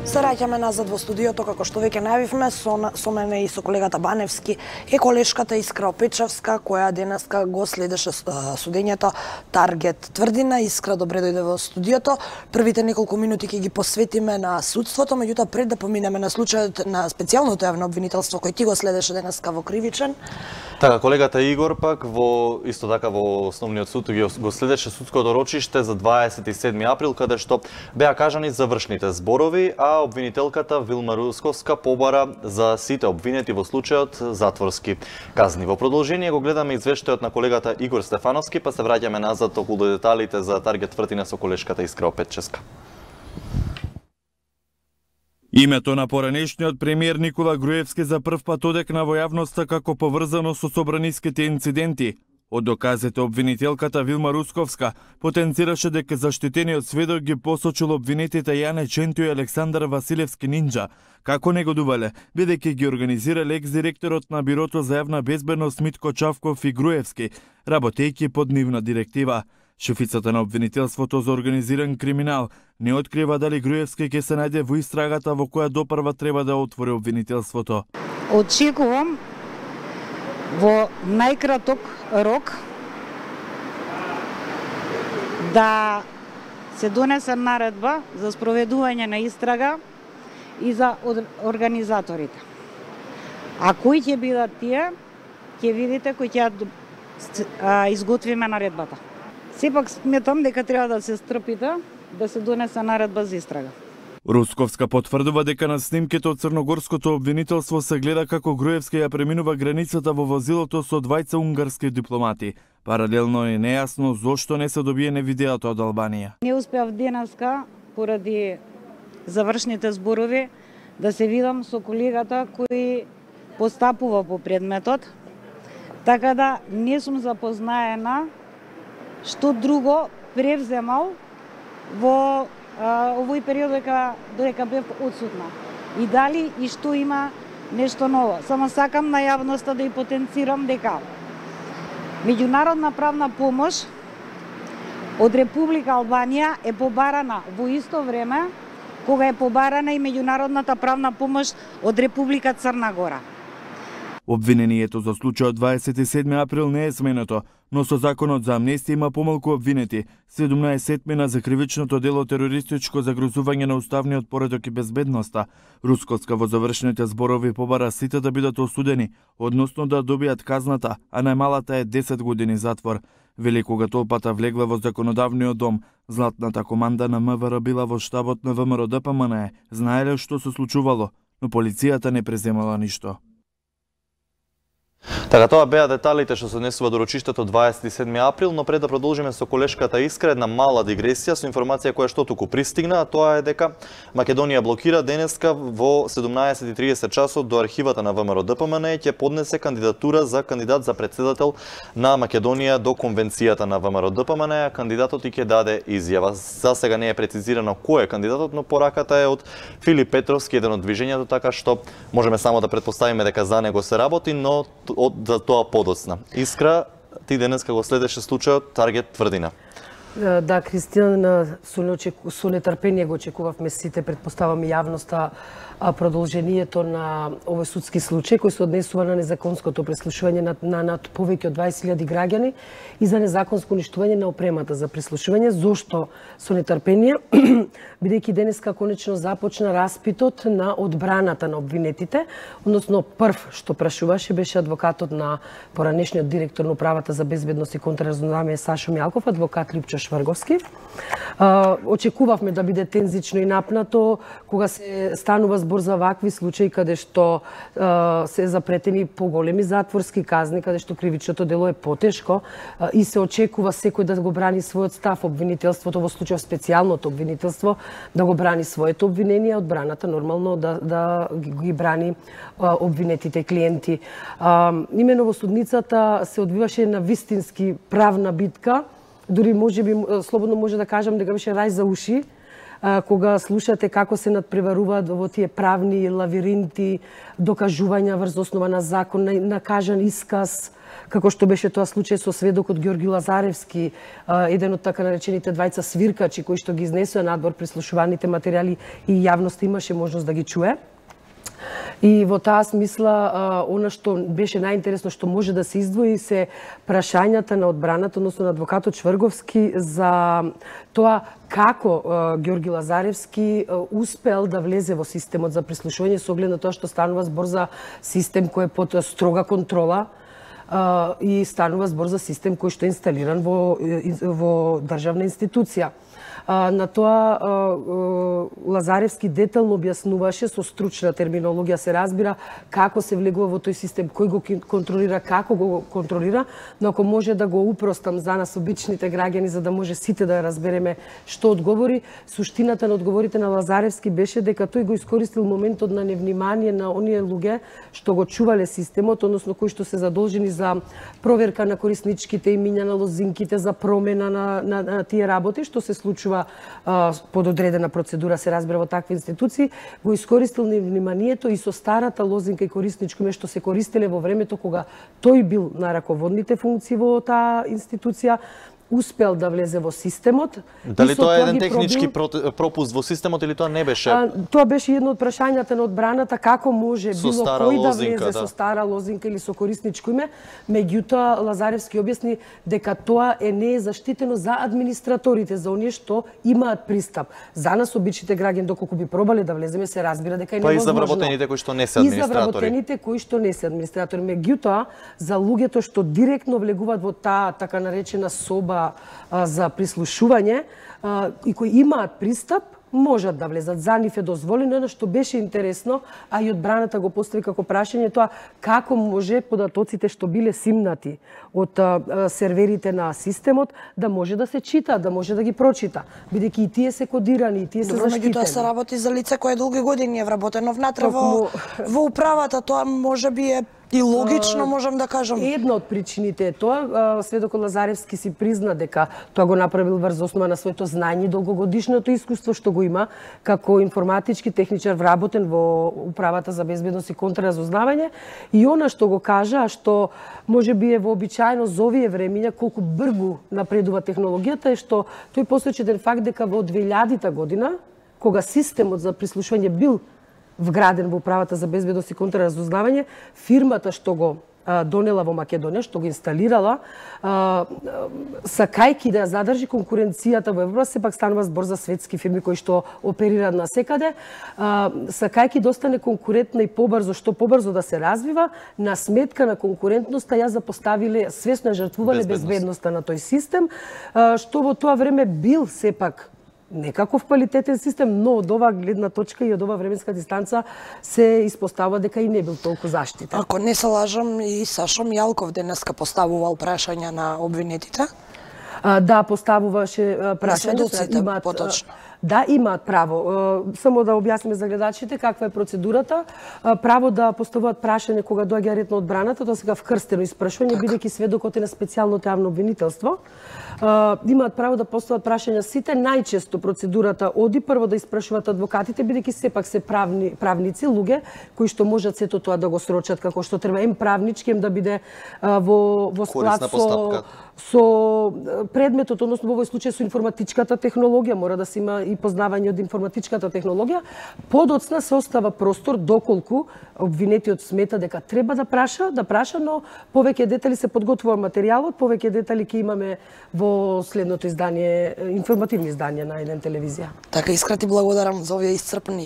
Се раѓаме назад во студиото, како што веќе најавивме, со мене и со колегата Баневски е колешката Искра Опечевска, која денеска го следеше судењето Таргет Тврдина. Искра, добре дојде во студиото. Првите неколку минути ќе ги посветиме на судството, меѓутоа пред да поминеме на случајот на специјалното јавно обвинителство кој ти го следеше денеска во Кривичен. Така, колегата Игор пак исто така во основниот суд го следеше судското рочиште за 27 април, каде што беа кажани завршните зборови, а обвинителката Вилма Русковска побара за сите обвинети во случајот затворски казни. Во продолжение го гледаме извештајот на колегата Игор Стефановски, па се враќаме назад околу деталите за Таргет Тврдина со колешката Искра Опечевска. Името на поранешниот премиер Никола Груевски за прв пат одекна во јавноста како поврзано со собраниските инциденти. Од доказите обвинителката Вилма Русковска потенцираше дека заштитениот сведок ги посочил обвинетите Јане Чентио и Александар Василевски Нинџа, како негодувале, бидејќи ги организирале екс-директорот на Бирото за јавна безбедност Митко Чавков и Груевски, работејќи под нивна директива. Шефицата на обвинителството за организиран криминал не открива дали Груевски ќе се најде во истрагата во која допрва треба да отвори обвинителството. Очекувам во најкраток рок да се донесе наредба за спроведување на истрага и за организаторите. А кои ќе бидат тие, ќе видите кои ќе изготвиме наредбата. Сепак сметам дека треба да се стрпите да се донесе наредба за истрага. Русковска потврдува дека на снимките од црногорското обвинителство се гледа како Груевски ја преминува границата во возилото со двајца унгарски дипломати. Паралелно е нејасно зошто не се добиене видеото од Албанија. Не успеав денеска поради завршните зборови да се видам со колегата кој постапува по предметот, така да не сум запознаена што друго превземал во овој период додека бев отсутна. И дали и што има нешто ново. Само сакам на јавноста да и потенцирам дека меѓународна правна помош од Република Албанија е побарана во исто време кога е побарана и меѓународната правна помош од Република Црна Гора. Обвинението за случајот 27 април не е сменето, но со законот за амнестија има помалку обвинети, 17 мина за кривичното дело терористичко загрозување на уставниот поредок и безбедноста. Русковска во завршните зборови побара сите да бидат осудени, односно да добијат казната, а најмалата е 10 години затвор. Вели кога толпата влегла во законодавниот дом, златната команда на МВР била во штабот на ВМРО ДПМН, знаеле што се случувало, но полицијата не преземала ништо. Така, тоа беа деталите што се однесува до рочиштето 27 април, но пред да продолжиме со колешката Искра, една мала дигресија со информација која што туку пристигна, а тоа е дека Македонија блокира денеска во 17:30 часот до архивата на ВМРО ДПМН ќе поднесе кандидатура за кандидат за председател на Македонија до конвенцијата на ВМРО ДПМН, а кандидатот и ќе даде изјава. За сега не е прецизирано кој е кандидатот, но пораката е од Филип Петровски, еден од движењето, така што можеме само да претпоставиме дека за него се работи, но за тоа подоцна. Искра, ти денеска го следеше случајот Таргет Тврдина. Да, Кристијан, со нетрпение го очекувавме сите, предпоставам и јавноста, продолжението на овој судски случај кој се однесува на незаконското прислушување на над повеќе од 20.000 граѓани и за незаконско уништување на опремата за прислушување. Зошто со нетрпение? Бидејќи денеска конечно започна распитот на одбраната на обвинетите, односно прв што прашуваше беше адвокатот на поранешниот директор на управата за безбедност и контраразузнавање Сашо Мјалков, адвокат Липчо Шврговски. Очекувавме да биде тензично и напнато кога се станува збор за вакви случаи каде што се запретени поголеми затворски казни, каде што кривичното дело е потешко и се очекува секој да го брани својот став, обвинителството во случај специјалното обвинителство да го брани своето обвинение, одбраната нормално да ги брани обвинетите клиенти. Имено во судницата се одвиваше на вистински правна битка, дури можеби слободно може да кажам дека беше рај за уши, кога слушате како се надпреваруваат во тие правни лавиринти, докажувања врз основа на закон, на кажан исказ, како што беше тоа случај со сведокот Ѓорги Лазаревски, еден од така наречените двајца свиркачи кои што ги изнесоа надвор прислушуваните материјали и јавноста имаше можност да ги чуе. И во таа смисла, она што беше најинтересно што може да се издвои се прашањата на одбраната, односно на адвокатот Шврговски за тоа како Ѓорги Лазаревски успел да влезе во системот за прислушување со оглед на тоа што станува збор за систем кој е под строга контрола и станува збор за систем кој што е инсталиран во државна институција. На тоа Лазаревски детално објаснуваше со стручна терминологија, се разбира како се влегува во тој систем, кој го контролира, како го контролира, но ако може да го упростам за нас обичните граѓани за да може сите да разбереме што одговори, суштината на одговорите на Лазаревски беше дека тој го искористил моментот на невнимание на оние луѓе што го чувале системот, односно кои што се задолжени за проверка на корисничките имиња, на лозинките, за промена на тие работи што се случува под одредена процедура, се разбира во такви институции, го искористил невниманието и со старата лозинка и корисничко име што се користеле во времето кога тој бил на раководните функции во таа институција, успел да влезе во системот. Дали тоа е еден технички пропуст во системот или тоа не беше? Тоа беше едно од прашањата на одбраната, како може било кој да влезе со стара лозинка или со корисничко име. Меѓутоа Лазаревски објасни дека тоа не е заштитено за администраторите, за оние што имаат пристап. За нас обичните граѓани доколку би пробале да влеземе, се разбира дека е невозможно. Па и за вработените кои што не се администратори. И за вработените кои што не се администратори. Меѓутоа за луѓето што директно влегуваат во таа така наречена соба за прислушување и кои имаат пристап, можат да влезат. За нив е дозволено, што беше интересно, а и одбраната го постави како прашање тоа како може податоците што биле симнати од серверите на системот да може да се чита, да може да ги прочита, бидејќи и тие се кодирани, и тие се заштитени. Меѓутоа се работи за лице кое долги години е вработено внатре во управата, тоа можеби е и логично, можам да кажам. Една од причините е тоа, сведокот Лазаревски си призна дека тоа го направил врз основа на своето знање и долгогодишното искуство што го има како информатички техничар вработен во управата за безбедност и контраразузнавање, и она што го кажа, што можеби е вообичаено за овие времиња колку брзо напредува технологијата, е што тој посочи еден факт дека во 2000 година, кога системот за прислушување бил вграден во управата за безбедност и контраразузнавање, фирмата што го донела во Македонија, што го инсталирала, сакајки да ја задржи конкуренцијата во Европа, сепак станува збор за светски фирми кои што оперираат насекаде, сакајки да остане конкурентна и побрзо, што побрзо да се развива, на сметка на конкурентноста ја запоставиле, свесно жртвувале безбедноста на тој систем, што во тоа време бил сепак некаков квалитетен систем, но од оваа гледна точка и од оваа временска дистанца се испоставува дека и не бил толку заштитен. Ако не се лажам, и Сашо Мијалков денеска поставувал прашања на обвинетите. Да, поставуваше прашања. Сведоците, поточно. Да, имаат право. Само да објасниме за гледачите каква е процедурата. Право да поставуваат прашање кога доаѓа ред на одбраната, тоа сега вкрстено испрашување, бидејќи сведокот е на специјалното јавно обвинителство. Имаат право да постават прашања сите. Најчесто процедурата оди прво да испрашуваат адвокатите, бидејќи сепак се правници, луѓе кои што можат сето тоа да го срочат како што треба, правнички, да биде во склад со предметот, односно во овој случај со информатичката технологија, мора да се има и познавање од информатичката технологија. Подоцна се остава простор доколку обвинетиот смета дека треба да праша, но повеќе детали се подготвува материјалот, повеќе детали ќе имаме во следното издание, информативни издание на еден телевизија. Така, Искра, ти благодарам за овие исцрпни